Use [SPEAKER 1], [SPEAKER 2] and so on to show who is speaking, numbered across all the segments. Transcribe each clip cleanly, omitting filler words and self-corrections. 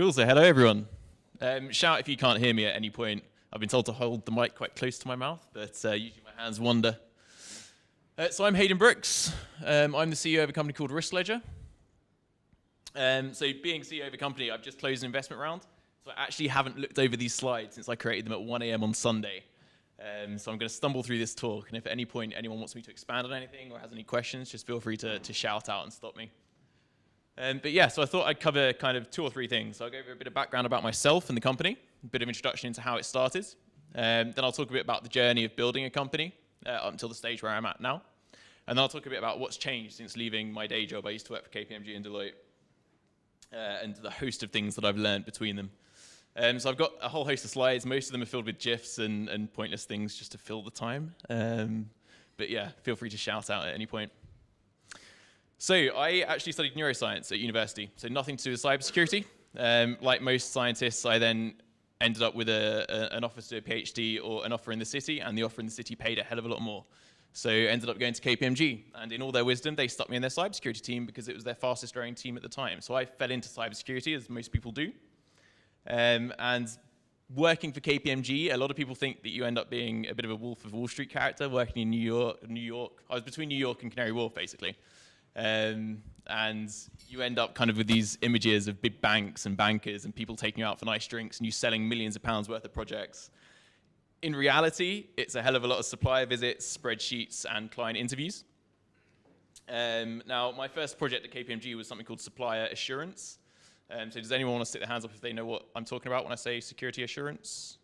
[SPEAKER 1] Cool, so hello everyone. Shout if you can't hear me at any point. I've been told to hold the mic quite close to my mouth, but usually my hands wander. So I'm Haydn Brooks. I'm the CEO of a company called Risk Ledger. So being CEO of a company, I've just closed an investment round. So I actually haven't looked over these slides since I created them at 1 a.m. on Sunday. So I'm going to stumble through this talk, and if at any point anyone wants me to expand on anything or has any questions, just feel free to shout out and stop me. But yeah, so I thought I'd cover kind of 2 or 3 things. So I'll go over a bit of background about myself and the company, a bit of introduction into how it started. Then I'll talk a bit about the journey of building a company up until the stage where I'm at now. And then I'll talk a bit about what's changed since leaving my day job. I used to work for KPMG and Deloitte, and the host of things that I've learned between them. So I've got a whole host of slides. Most of them are filled with GIFs and pointless things just to fill the time. But yeah, feel free to shout out at any point. So I actually studied neuroscience at university, so nothing to do with cybersecurity. Like most scientists, I then ended up with an offer to do a PhD or an offer in the city, and the offer in the city paid a hell of a lot more. So I ended up going to KPMG, and in all their wisdom, they stuck me in their cybersecurity team because it was their fastest growing team at the time. So I fell into cybersecurity, as most people do. And working for KPMG, a lot of people think that you end up being a bit of a Wolf of Wall Street character, working in New York. I was between New York and Canary Wharf, basically. And you end up kind of with these images of big banks and bankers and people taking you out for nice drinks and you selling millions of pounds worth of projects. In reality, it's a hell of a lot of supplier visits, spreadsheets, and client interviews. Now, my first project at KPMG was something called supplier assurance. So does anyone want to stick their hands up if they know what I'm talking about when I say security assurance?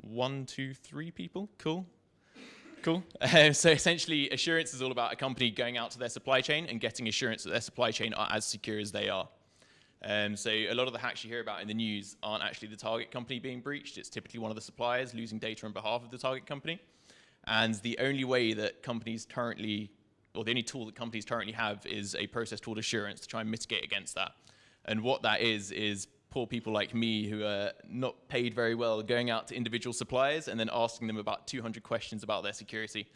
[SPEAKER 1] 1, 2, 3 people? Cool. Cool. So essentially, assurance is all about a company going out to their supply chain and getting assurance that their supply chain are as secure as they are. So a lot of the hacks you hear about in the news aren't actually the target company being breached. It's typically one of the suppliers losing data on behalf of the target company. And the only way that companies currently, or the only tool that companies currently have is a process called assurance to try and mitigate against that. And what that is poor people like me who are not paid very well going out to individual suppliers and then asking them about 200 questions about their security.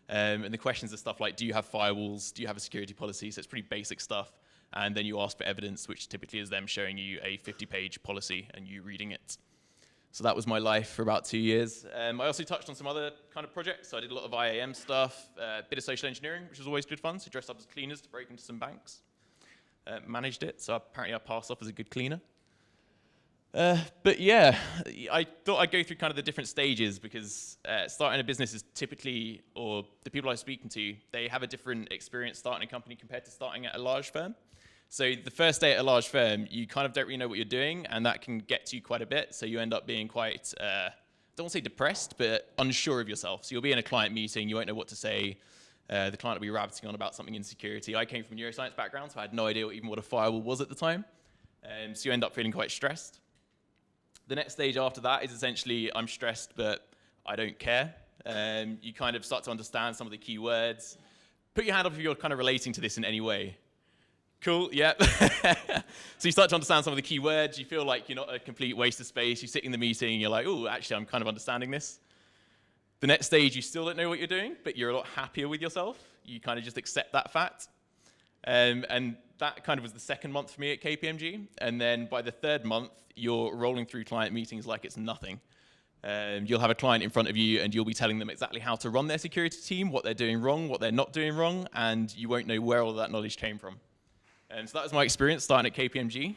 [SPEAKER 1] And the questions are stuff like, do you have firewalls? Do you have a security policy? So it's pretty basic stuff. And then you ask for evidence, which typically is them showing you a 50-page policy and you reading it. So that was my life for about 2 years. I also touched on some other kind of projects. So I did a lot of IAM stuff, a bit of social engineering, which was always good fun. So dressed up as cleaners to break into some banks. Managed it, so apparently I passed off as a good cleaner. But yeah, I thought I'd go through kind of the different stages because starting a business is typically, or the people I'm speaking to, they have a different experience starting a company compared to starting at a large firm. So the first day at a large firm, you kind of don't really know what you're doing, and that can get to you quite a bit. So you end up being quite, I don't want to say depressed, but unsure of yourself. So you'll be in a client meeting, you won't know what to say. The client will be rabbiting on about something in security. I came from a neuroscience background, so I had no idea even what a firewall was at the time. So you end up feeling quite stressed. The next stage after that is essentially, I'm stressed, but I don't care. You kind of start to understand some of the key words. Put your hand up if you're kind of relating to this in any way. Cool, yeah. So you start to understand some of the key words. You feel like you're not a complete waste of space. You sit in the meeting, you're like, oh, actually, I'm kind of understanding this. The next stage, you still don't know what you're doing, but you're a lot happier with yourself. You kind of just accept that fact. And that kind of was the second month for me at KPMG. And then by the 3rd month, you're rolling through client meetings like it's nothing. You'll have a client in front of you, and you'll be telling them exactly how to run their security team, what they're doing wrong, what they're not doing wrong, and you won't know where all of that knowledge came from. So that was my experience starting at KPMG.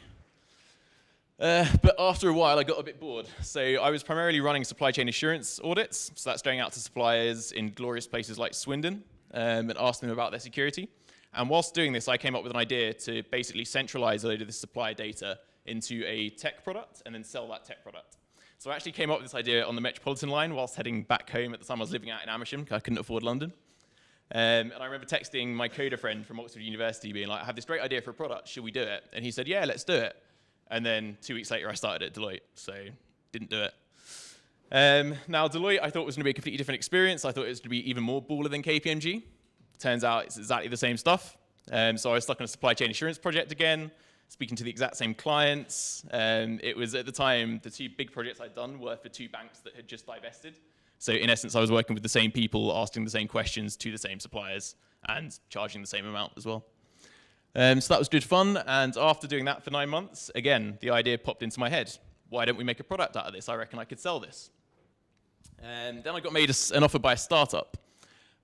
[SPEAKER 1] But after a while, I got a bit bored. So I was primarily running supply chain assurance audits. So that's going out to suppliers in glorious places like Swindon and asking them about their security. And whilst doing this, I came up with an idea to basically centralize a load of this supplier data into a tech product and then sell that tech product. So I actually came up with this idea on the Metropolitan line whilst heading back home. At the time, I was living out in Amersham because I couldn't afford London. And I remember texting my coder friend from Oxford University being like, I have this great idea for a product. Should we do it? And he said, yeah, let's do it. And then 2 weeks later, I started at Deloitte, so didn't do it. Now, Deloitte, I thought was going to be a completely different experience. I thought it was going to be even more baller than KPMG. Turns out it's exactly the same stuff. So I was stuck on a supply chain assurance project again, speaking to the exact same clients. It was, at the time, the 2 big projects I'd done were for 2 banks that had just divested. So in essence, I was working with the same people, asking the same questions to the same suppliers, and charging the same amount as well. So that was good fun, and after doing that for 9 months, again, the idea popped into my head. Why don't we make a product out of this? I reckon I could sell this. And then I got made an offer by a startup.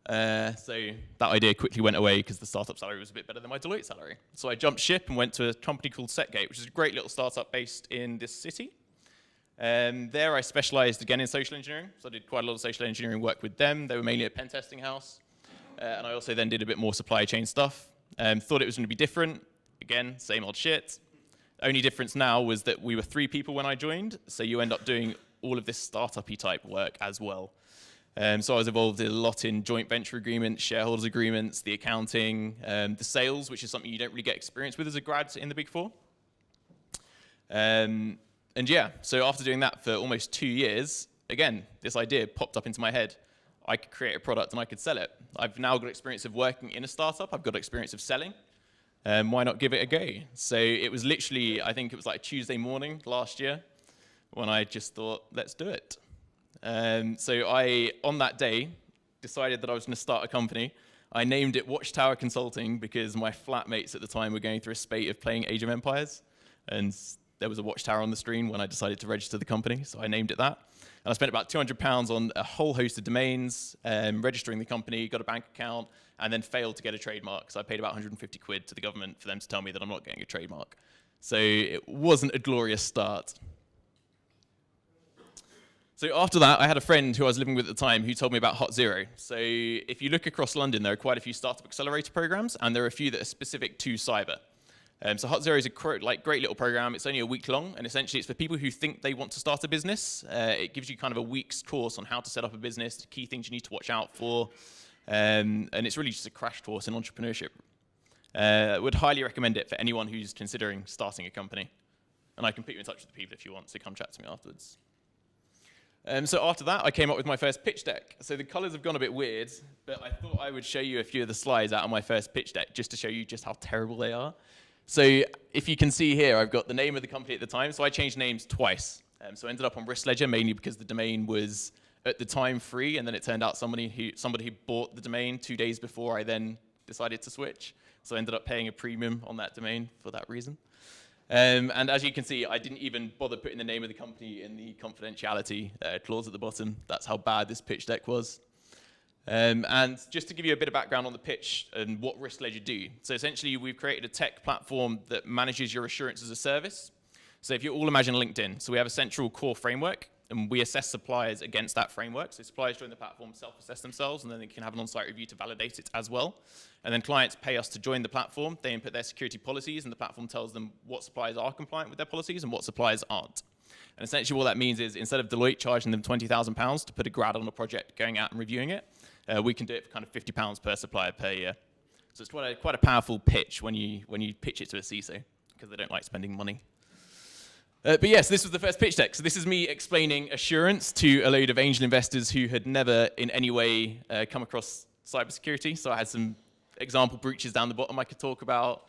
[SPEAKER 1] So that idea quickly went away because the startup salary was a bit better than my Deloitte salary. So I jumped ship and went to a company called Setgate, which is a great little startup based in this city. There I specialized again in social engineering. So I did quite a lot of social engineering work with them. They were mainly a pen testing house. And I also then did a bit more supply chain stuff. Thought it was going to be different. Again, same old shit. Only difference now was that we were 3 people when I joined, so you end up doing all of this startup-y type work as well. So I was involved a lot in joint venture agreements, shareholders agreements, the accounting, the sales, which is something you don't really get experience with as a grad in the Big Four. And yeah, so after doing that for almost 2 years, again, this idea popped up into my head. I could create a product and I could sell it. I've now got experience of working in a startup. I've got experience of selling. Why not give it a go? So it was literally, I think it was like Tuesday morning last year when I just thought, let's do it. So I, on that day, decided that I was going to start a company. I named it Watchtower Consulting because my flatmates at the time were going through a spate of playing Age of Empires. And there was a watchtower on the screen when I decided to register the company, so I named it that. And I spent about £200 on a whole host of domains, registering the company, got a bank account, and then failed to get a trademark. So I paid about 150 quid to the government for them to tell me that I'm not getting a trademark. So it wasn't a glorious start. So after that, I had a friend who I was living with at the time who told me about Hot Zero. So if you look across London, there are quite a few startup accelerator programs, and there are a few that are specific to cyber. So Hot Zero is a great little program. It's only a week long, and essentially it's for people who think they want to start a business. It gives you kind of a week's course on how to set up a business, the key things you need to watch out for, and it's really just a crash course in entrepreneurship. I would highly recommend it for anyone who's considering starting a company. And I can put you in touch with the people if you want, so come chat to me afterwards. So after that, I came up with my first pitch deck. So the colors have gone a bit weird, but I thought I would show you a few of the slides out of my first pitch deck just to show you just how terrible they are. So if you can see here, I've got the name of the company at the time. So I changed names twice. So I ended up on Risk Ledger mainly because the domain was at the time free, and then it turned out somebody who bought the domain 2 days before I then decided to switch. So I ended up paying a premium on that domain for that reason. And as you can see, I didn't even bother putting the name of the company in the confidentiality clause at the bottom. That's how bad this pitch deck was. And just to give you a bit of background on the pitch and what Risk Ledger do. So essentially, we've created a tech platform that manages your assurance as a service. So if you all imagine LinkedIn, so we have a central core framework, and we assess suppliers against that framework. So suppliers join the platform, self-assess themselves, and then they can have an on-site review to validate it as well. And then clients pay us to join the platform. They input their security policies, and the platform tells them what suppliers are compliant with their policies and what suppliers aren't. And essentially what that means is instead of Deloitte charging them £20,000 to put a grad on a project, going out and reviewing it, we can do it for kind of £50 per supplier per year. So it's quite a powerful pitch when you pitch it to a CISO, because they don't like spending money. But yes, this was the first pitch deck. So this is me explaining assurance to a load of angel investors who had never in any way come across cybersecurity. So I had some example breaches down the bottom I could talk about,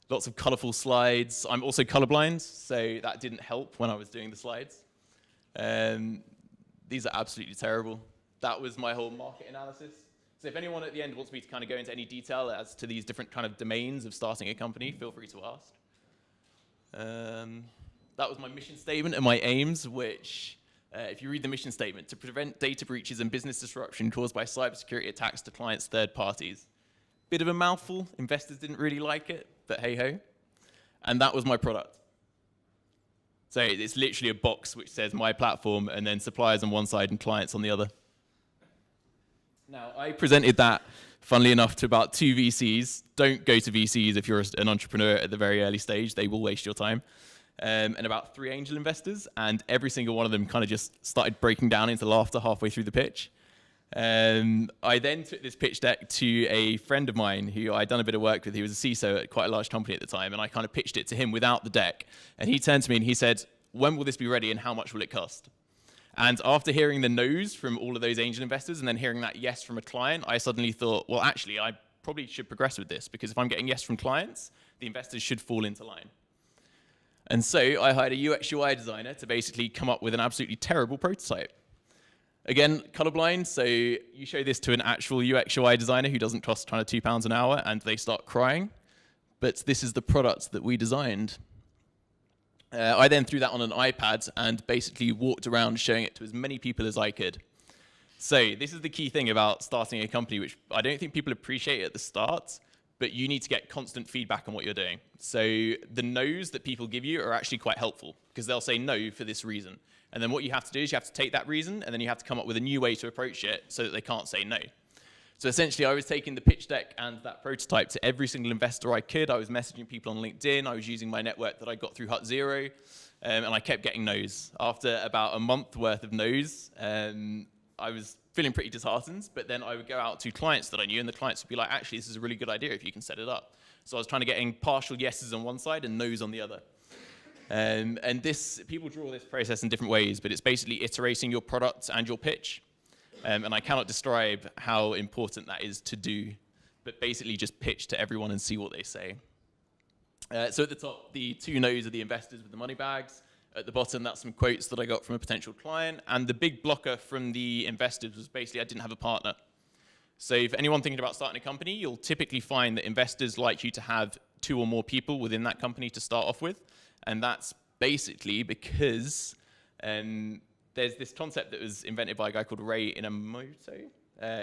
[SPEAKER 1] lots of colorful slides. I'm also colorblind, so that didn't help when I was doing the slides. These are absolutely terrible. That was my whole market analysis. So if anyone at the end wants me to kind of go into any detail as to these different kind of domains of starting a company, feel free to ask. That was my mission statement and my aims, which, if you read the mission statement, to prevent data breaches and business disruption caused by cybersecurity attacks to clients' third parties. Bit of a mouthful. Investors didn't really like it, but hey-ho. And that was my product. So it's literally a box which says my platform and then suppliers on one side and clients on the other. Now, I presented that, funnily enough, to about 2 VCs. Don't go to VCs if you're an entrepreneur at the very early stage. They will waste your time. And about 3 angel investors, and every single one of them kind of just started breaking down into laughter halfway through the pitch. I then took this pitch deck to a friend of mine who I'd done a bit of work with. He was a CISO at quite a large company at the time, and I kind of pitched it to him without the deck. And he turned to me and he said, "When will this be ready and how much will it cost?" And after hearing the no's from all of those angel investors and then hearing that yes from a client, I suddenly thought, well, actually, I probably should progress with this, because if I'm getting yes from clients, the investors should fall into line. And so I hired a UX UI designer to basically come up with an absolutely terrible prototype. Again, colorblind, so you show this to an actual UX UI designer who doesn't cost kind of £2 an hour, and they start crying. but this is the product that we designed. I then threw that on an iPad and basically walked around showing it to as many people as I could. So this is the key thing about starting a company, which I don't think people appreciate at the start, but you need to get constant feedback on what you're doing. So the no's that people give you are actually quite helpful, because they'll say no for this reason. And then what you have to do is you have to take that reason, and then you have to come up with a new way to approach it so that they can't say no. So essentially, I was taking the pitch deck and that prototype to every single investor I could. I was messaging people on LinkedIn. I was using my network that I got through Hut Zero, and I kept getting no's. After about a month worth of no's, I was feeling pretty disheartened, but then I would go out to clients that I knew, and the clients would be like, actually, this is a really good idea if you can set it up. So I was trying to get partial yeses on one side and no's on the other. And people draw this process in different ways, but it's basically iterating your product and your pitch. And I cannot describe how important that is to do, but basically just pitch to everyone and see what they say. So at the top, the 2 no's are the investors with the money bags. At the bottom, that's some quotes that I got from a potential client. And the big blocker from the investors was basically I didn't have a partner. So for anyone thinking about starting a company, you'll typically find that investors like you to have 2 or more people within that company to start off with. And that's basically because there's this concept that was invented by a guy called Ray Inamoto,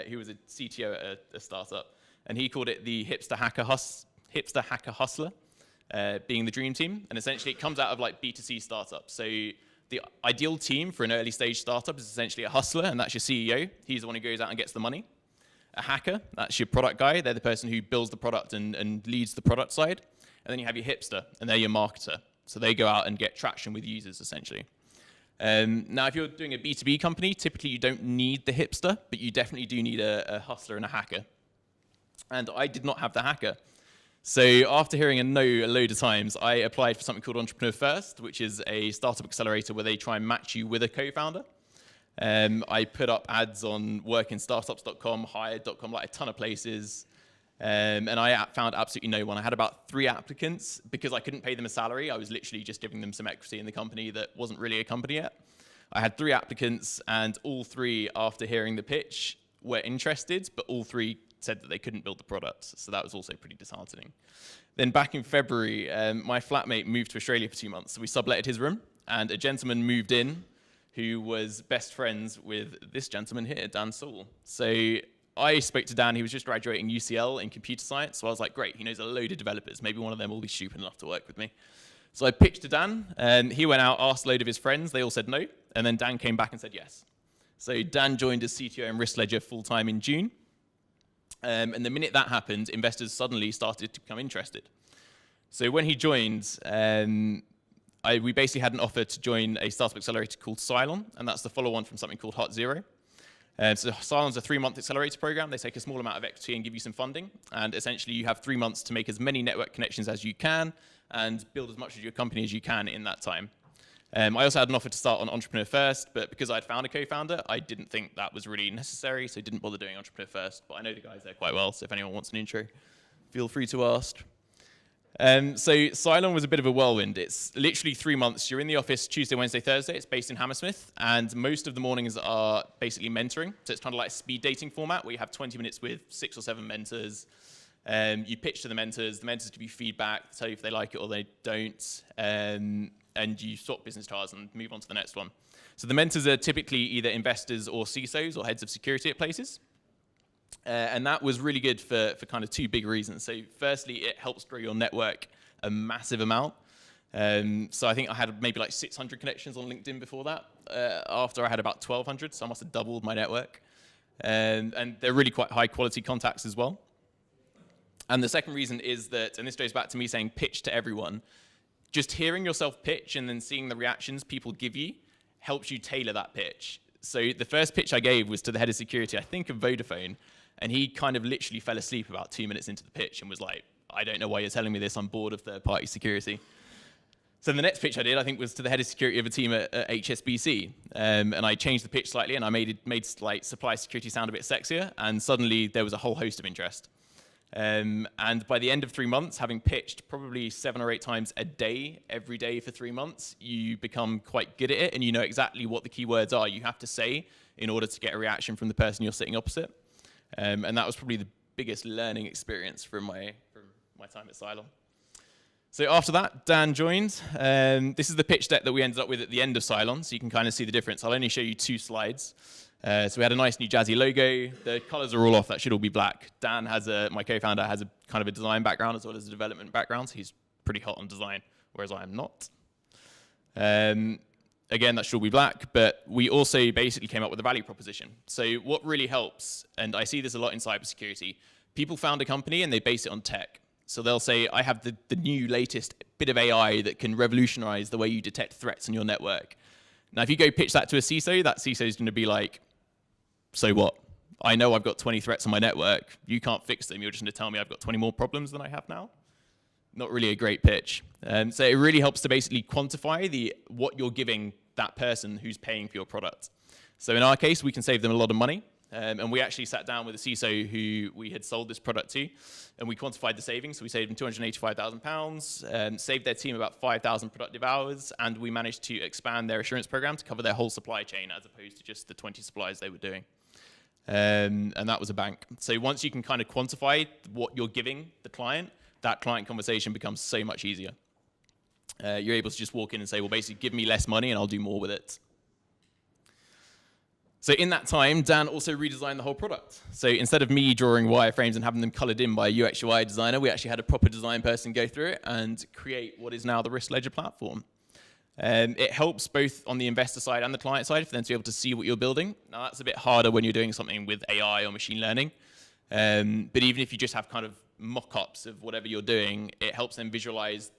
[SPEAKER 1] who was a CTO at a startup. And he called it the hipster hacker hustler, being the dream team. And essentially, it comes out of like B2C startups. So the ideal team for an early stage startup is essentially a hustler, and that's your CEO. He's the one who goes out and gets the money. A hacker, that's your product guy. They're the person who builds the product and leads the product side. And then you have your hipster, and they're your marketer. So they go out and get traction with users, essentially. Now, if you're doing a B2B company, typically you don't need the hipster, but you definitely do need a hustler and a hacker. And I did not have the hacker. So after hearing a no a load of times, I applied for something called Entrepreneur First, which is a startup accelerator where they try and match you with a co-founder. I put up ads on workinstartups.com, hired.com, like a ton of places. And I found absolutely no one. I had about 3 applicants. Because I couldn't pay them a salary, I was literally just giving them some equity in the company that wasn't really a company yet. I had 3 applicants, and all 3, after hearing the pitch, were interested, but all 3 said that they couldn't build the product. So that was also pretty disheartening. Then back in February, my flatmate moved to Australia for 2 months. So we subletted his room, and a gentleman moved in who was best friends with this gentleman here, Dan Saul. So I spoke to Dan. He was just graduating UCL in computer science. So I was like, great, he knows a load of developers. Maybe one of them will be stupid enough to work with me. So I pitched to Dan, and he went out, asked a load of his friends. They all said no. And then Dan came back and said yes. So Dan joined as CTO and risk ledger full-time in June. And the minute that happened, investors suddenly started to become interested. So when he joined, we basically had an offer to join a startup accelerator called Asylum, and that's the follow-on from something called Hut Zero. So Asylum's a 3-month accelerator program. They take a small amount of equity and give you some funding, and essentially you have 3 months to make as many network connections as you can and build as much of your company as you can in that time. I also had an offer to start on Entrepreneur First, but because I'd found a co-founder, I didn't think that was really necessary, so I didn't bother doing Entrepreneur First. But I know the guys there quite well, so if anyone wants an intro, feel free to ask. So Asylum was a bit of a whirlwind. It's literally 3 months. You're in the office Tuesday, Wednesday, Thursday. It's based in Hammersmith, and most of the mornings are basically mentoring. So it's kind of like a speed dating format where you have 20 minutes with 6 or 7 mentors. You pitch to the mentors give you feedback, tell you if they like it or they don't. And you swap business cards and move on to the next one. So the mentors are typically either investors or CISOs or heads of security at places. And that was really good for kind of 2 big reasons. So firstly, it helps grow your network a massive amount. So I think I had maybe like 600 connections on LinkedIn before that. After I had about 1,200, so I must have doubled my network. And they're really quite high quality contacts as well. And the second reason is that, and this goes back to me saying pitch to everyone, just hearing yourself pitch and then seeing the reactions people give you helps you tailor that pitch. So the first pitch I gave was to the head of security, I think of Vodafone, and he kind of literally fell asleep about 2 minutes into the pitch and was like, I don't know why you're telling me this, I'm bored of third-party security. So the next pitch I did, I think, was to the head of security of a team at HSBC. And I changed the pitch slightly, and I made like supply security sound a bit sexier, and suddenly there was a whole host of interest. And by the end of 3 months, having pitched probably 7 or 8 times a day, every day for 3 months, you become quite good at it, and you know exactly what the keywords are you have to say in order to get a reaction from the person you're sitting opposite. And that was probably the biggest learning experience from my time at Asylum. So after that, Dan joined. This is the pitch deck that we ended up with at the end of Asylum, so you can kind of see the difference. I'll only show you 2 slides. So we had a nice new jazzy logo. The colors are all off. That should all be black. Dan my co-founder, has a kind of a design background as well as a development background, so he's pretty hot on design, whereas I am not. Again, that should all be black, but we also basically came up with a value proposition. So what really helps, and I see this a lot in cybersecurity, people found a company and they base it on tech. So they'll say, I have the new latest bit of AI that can revolutionize the way you detect threats on your network. Now, if you go pitch that to a CISO, that CISO is going to be like, so what? I know I've got 20 threats on my network. You can't fix them. You're just going to tell me I've got 20 more problems than I have now? Not really a great pitch. So it really helps to basically quantify what you're giving that person who's paying for your product. So in our case, we can save them a lot of money. And we actually sat down with a CISO who we had sold this product to, and we quantified the savings. So we saved them £285,000, saved their team about 5,000 productive hours, and we managed to expand their assurance program to cover their whole supply chain as opposed to just the 20 suppliers they were doing. And that was a bank. So once you can kind of quantify what you're giving the client, that client conversation becomes so much easier. You're able to just walk in and say, well, basically, give me less money and I'll do more with it. So in that time, Dan also redesigned the whole product. So instead of me drawing wireframes and having them colored in by a UX UI designer, we actually had a proper design person go through it and create what is now the Risk Ledger platform. It helps both on the investor side and the client side for them to be able to see what you're building. Now, that's a bit harder when you're doing something with AI or machine learning. But even if you just have kind of mock-ups of whatever you're doing, it helps them visualize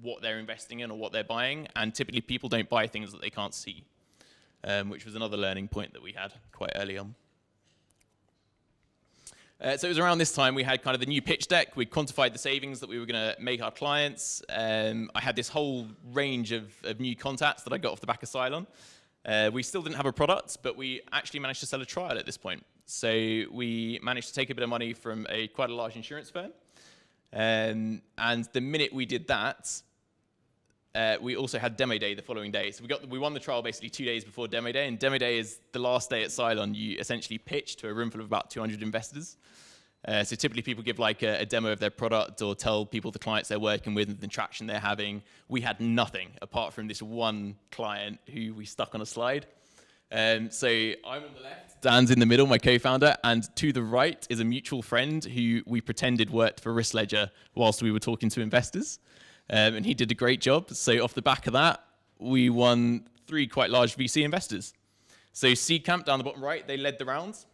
[SPEAKER 1] what they're investing in or what they're buying. And typically, people don't buy things that they can't see. Which was another learning point that we had quite early on. So it was around this time we had kind of the new pitch deck. We quantified the savings that we were going to make our clients. I had this whole range of new contacts that I got off the back of Asylum. We still didn't have a product, but we actually managed to sell a trial at this point. So we managed to take a bit of money from quite a large insurance firm. And the minute we did that, we also had demo day the following day. So we won the trial basically 2 days before demo day, and demo day is the last day at Cylon. You essentially pitch to a room full of about 200 investors. So typically people give like a demo of their product or tell people the clients they're working with and the traction they're having. We had nothing apart from this one client who we stuck on a slide. So I'm on the left, Dan's in the middle, my co-founder, and to the right is a mutual friend who we pretended worked for Risk Ledger whilst we were talking to investors. And he did a great job. So off the back of that, we won 3 quite large VC investors. So Seed Camp down the bottom right, they led the rounds.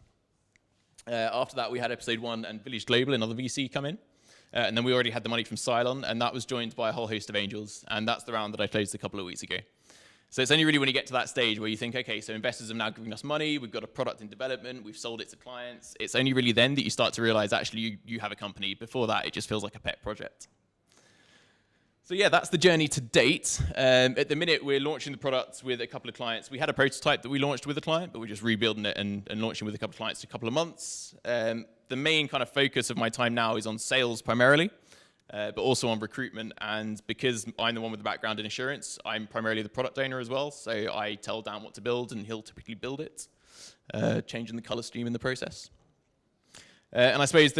[SPEAKER 1] After that, we had Episode 1 and Village Global, another VC, come in. And then we already had the money from Cylon, and that was joined by a whole host of angels. And that's the round that I closed a couple of weeks ago. So it's only really when you get to that stage where you think, okay, so investors have now given us money, we've got a product in development, we've sold it to clients. It's only really then that you start to realize actually you have a company. Before that, it just feels like a pet project. So yeah, that's the journey to date. At the minute, we're launching the product with a couple of clients. We had a prototype that we launched with a client, but we're just rebuilding it and launching with a couple of clients in a couple of months. The main kind of focus of my time now is on sales primarily, but also on recruitment. And because I'm the one with the background in insurance, I'm primarily the product owner as well. So I tell Dan what to build, and he'll typically build it, changing the color scheme in the process. And I suppose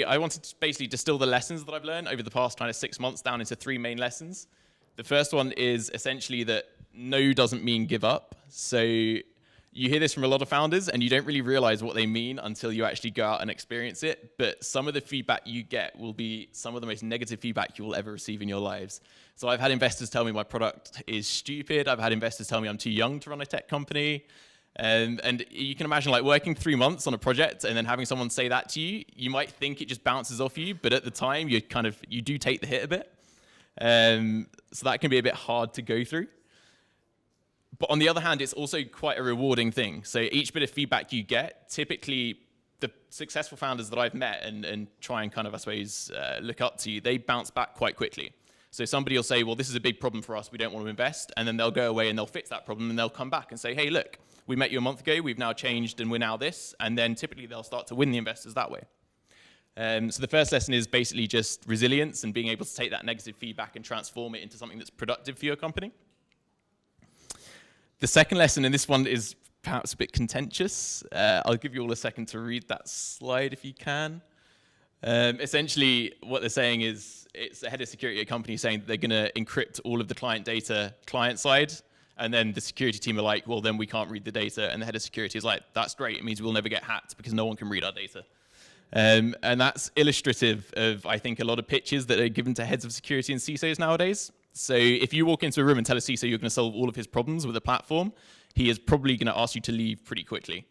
[SPEAKER 1] I wanted to basically distill the lessons that I've learned over the past kind of 6 months down into 3 main lessons. The first one is essentially that no doesn't mean give up. So you hear this from a lot of founders, and you don't really realize what they mean until you actually go out and experience it. But some of the feedback you get will be some of the most negative feedback you will ever receive in your lives. So I've had investors tell me my product is stupid. I've had investors tell me I'm too young to run a tech company. And you can imagine like working 3 months on a project and then having someone say that to you, you might think it just bounces off you, but at the time you do take the hit a bit. So that can be a bit hard to go through. But on the other hand, it's also quite a rewarding thing. So each bit of feedback you get, typically the successful founders that I've met and try and kind of, I suppose, look up to, they bounce back quite quickly. So somebody will say, well, this is a big problem for us, we don't want to invest. And then they'll go away and they'll fix that problem and they'll come back and say, hey, look, we met you a month ago, we've now changed and we're now this. And then typically they'll start to win the investors that way. So the first lesson is basically just resilience and being able to take that negative feedback and transform it into something that's productive for your company. The second lesson, and this one is perhaps a bit contentious. I'll give you all a second to read that slide if you can. Essentially, what they're saying is it's the head of security at a company saying that they're going to encrypt all of the client data client side, and then the security team are like, well, then we can't read the data, and the head of security is like, that's great, it means we'll never get hacked because no one can read our data. And that's illustrative of, I think, a lot of pitches that are given to heads of security and CISOs nowadays. So if you walk into a room and tell a CISO you're going to solve all of his problems with a platform, he is probably going to ask you to leave pretty quickly.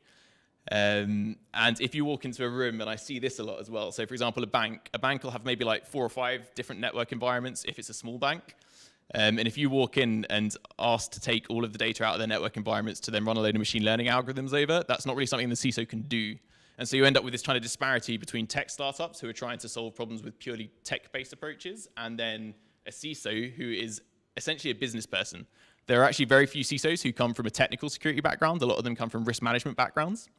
[SPEAKER 1] And if you walk into a room, and I see this a lot as well, so for example, a bank will have maybe like 4 or 5 different network environments if it's a small bank. And if you walk in and ask to take all of the data out of their network environments to then run a load of machine learning algorithms over, that's not really something the CISO can do. And so you end up with this kind of disparity between tech startups who are trying to solve problems with purely tech-based approaches, and then a CISO who is essentially a business person. There are actually very few CISOs who come from a technical security background. A lot of them come from risk management backgrounds.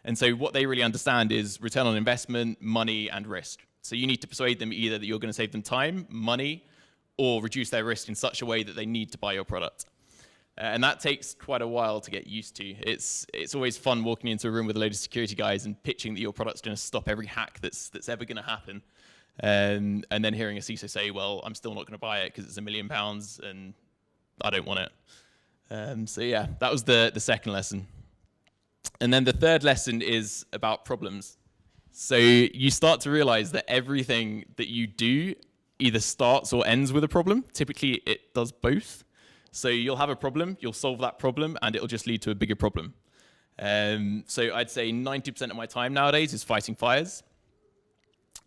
[SPEAKER 1] And so what they really understand is return on investment, money, and risk. So you need to persuade them either that you're going to save them time, money, or reduce their risk in such a way that they need to buy your product. And that takes quite a while to get used to. It's always fun walking into a room with a load of security guys and pitching that your product's going to stop every hack that's ever going to happen. And then hearing a CISO say, well, I'm still not going to buy it because it's £1 million and I don't want it. So yeah, that was the second lesson. And then the third lesson is about problems. So you start to realize that everything that you do either starts or ends with a problem. Typically, it does both. So you'll have a problem, you'll solve that problem, and it'll just lead to a bigger problem. So I'd say 90% of my time nowadays is fighting fires.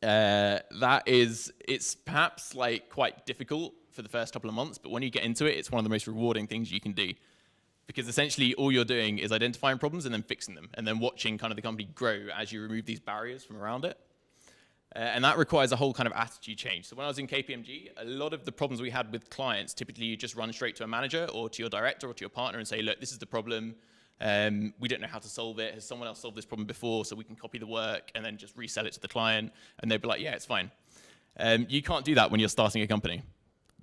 [SPEAKER 1] It's perhaps like quite difficult for the first couple of months, but when you get into it, it's one of the most rewarding things you can do. Because essentially all you're doing is identifying problems and then fixing them, and then watching kind of the company grow as you remove these barriers from around it. And that requires a whole kind of attitude change. So when I was in KPMG, a lot of the problems we had with clients, typically you just run straight to a manager or to your director or to your partner and say, look, this is the problem. We don't know how to solve it. Has someone else solved this problem before so we can copy the work and then just resell it to the client? And they'd be like, yeah, it's fine. You can't do that when you're starting a company.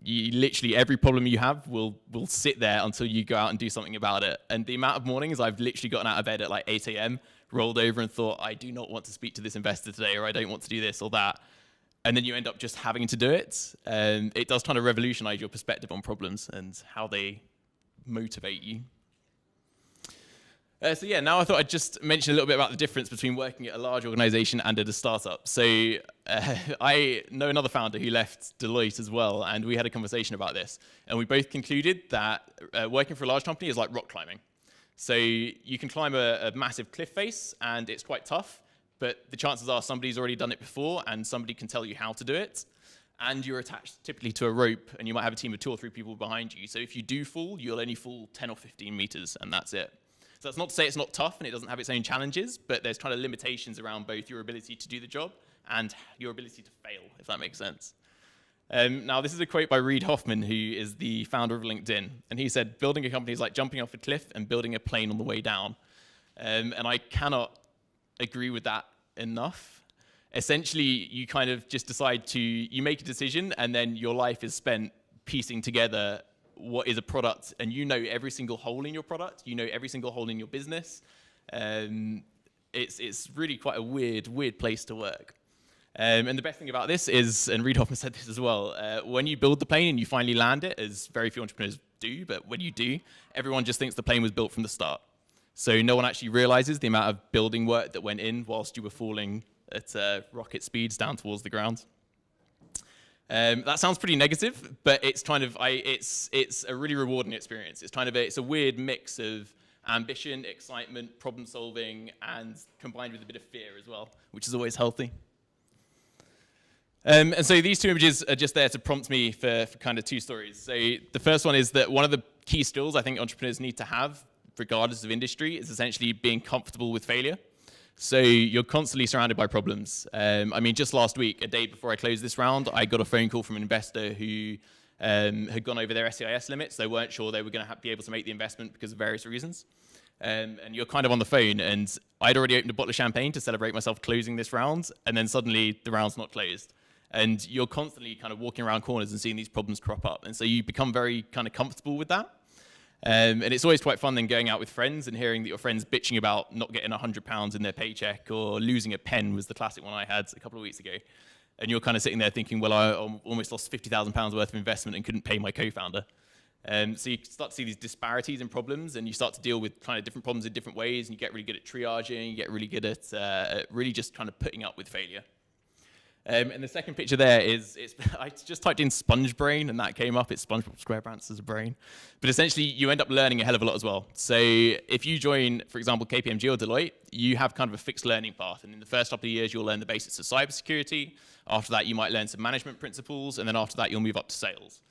[SPEAKER 1] You literally, every problem you have will sit there until you go out and do something about it. And the amount of mornings I've literally gotten out of bed at like 8 a.m., rolled over and thought, I do not want to speak to this investor today, or I don't want to do this or that. And then you end up just having to do it. And it does kind of revolutionize your perspective on problems and how they motivate you. So yeah, now I thought I'd just mention a little bit about the difference between working at a large organization and at a startup. So I know another founder who left Deloitte as well, and we had a conversation about this. And we both concluded that working for a large company is like rock climbing. So you can climb a massive cliff face, and it's quite tough, but the chances are somebody's already done it before, and somebody can tell you how to do it. And you're attached typically to a rope, and you might have a team of 2 or 3 people behind you. So if you do fall, you'll only fall 10 or 15 meters, and that's it. So that's not to say it's not tough and it doesn't have its own challenges, but there's kind of limitations around both your ability to do the job and your ability to fail, if that makes sense. Now, this is a quote by Reid Hoffman, who is the founder of LinkedIn. And he said, building a company is like jumping off a cliff and building a plane on the way down. And I cannot agree with that enough. Essentially, you kind of just decide you make a decision, and then your life is spent piecing together what is a product, and you know every single hole in your product, you know every single hole in your business. It's really quite a weird place to work. And the best thing about this is, and Reid Hoffman said this as well, when you build the plane and you finally land it, as very few entrepreneurs do, but when you do, everyone just thinks the plane was built from the start. So no one actually realizes the amount of building work that went in whilst you were falling at rocket speeds down towards the ground. That sounds pretty negative, but it's kind of it's a really rewarding experience. It's a weird mix of ambition, excitement, problem solving, and combined with a bit of fear as well, which is always healthy. And so these 2 images are just there to prompt me for kind of 2 stories. So the first one is that one of the key skills I think entrepreneurs need to have, regardless of industry, is essentially being comfortable with failure. So you're constantly surrounded by problems. I mean, just last week, a day before I closed this round, I got a phone call from an investor who had gone over their SEIS limits. They weren't sure they were going to be able to make the investment because of various reasons. And you're kind of on the phone, and I'd already opened a bottle of champagne to celebrate myself closing this round, and then suddenly the round's not closed. And you're constantly kind of walking around corners and seeing these problems crop up. And so you become very kind of comfortable with that. And it's always quite fun then going out with friends and hearing that your friends bitching about not getting £100 in their paycheck, or losing a pen was the classic one I had a couple of weeks ago. And you're kind of sitting there thinking, well, I almost lost £50,000 worth of investment and couldn't pay my co-founder. So you start to see these disparities in problems, and you start to deal with kind of different problems in different ways, and you get really good at triaging, you get really good at really just kind of putting up with failure. And the second picture there is, I just typed in sponge brain, and that came up. It's SpongeBob SquarePants as a brain. But essentially, you end up learning a hell of a lot as well. So if you join, for example, KPMG or Deloitte, you have kind of a fixed learning path. And in the first couple of years, you'll learn the basics of cybersecurity. After that, you might learn some management principles. And then after that, you'll move up to sales.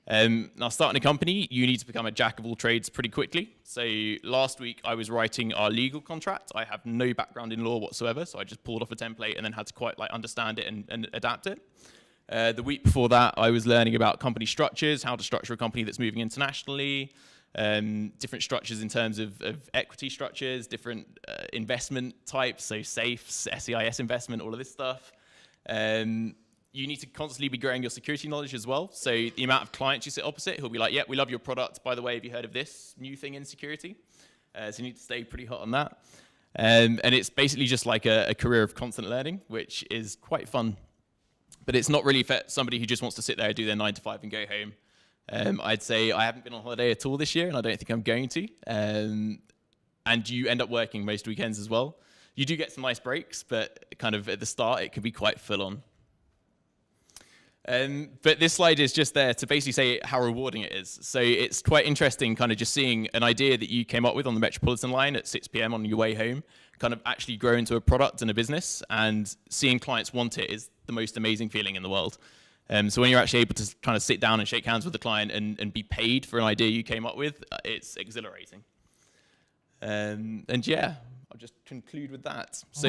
[SPEAKER 1] Now, starting a company, you need to become a jack of all trades pretty quickly. So last week, I was writing our legal contract. I have no background in law whatsoever, so I just pulled off a template and then had to quite understand it and adapt it. The week before that, I was learning about company structures, how to structure a company that's moving internationally, different structures in terms of equity structures, different investment types, so SAFEs, SEIS investment, all of this stuff. You need to constantly be growing your security knowledge as well. So the amount of clients you sit opposite who'll be like, yeah, we love your product. By the way, have you heard of this new thing in security? So you need to stay pretty hot on that. And it's basically just like a career of constant learning, which is quite fun. But it's not really for somebody who just wants to sit there, do their 9 to 5 and go home. I'd say I haven't been on holiday at all this year, and I don't think I'm going to. And you end up working most weekends as well. You do get some nice breaks, but kind of at the start, it can be quite full on. But this slide is just there to basically say how rewarding it is. So it's quite interesting kind of just seeing an idea that you came up with on the Metropolitan line at 6 p.m. on your way home kind of actually grow into a product and a business, and seeing clients want it is the most amazing feeling in the world. So when you're actually able to kind of sit down and shake hands with the client and be paid for an idea you came up with, it's exhilarating. And yeah, I'll just conclude with that. So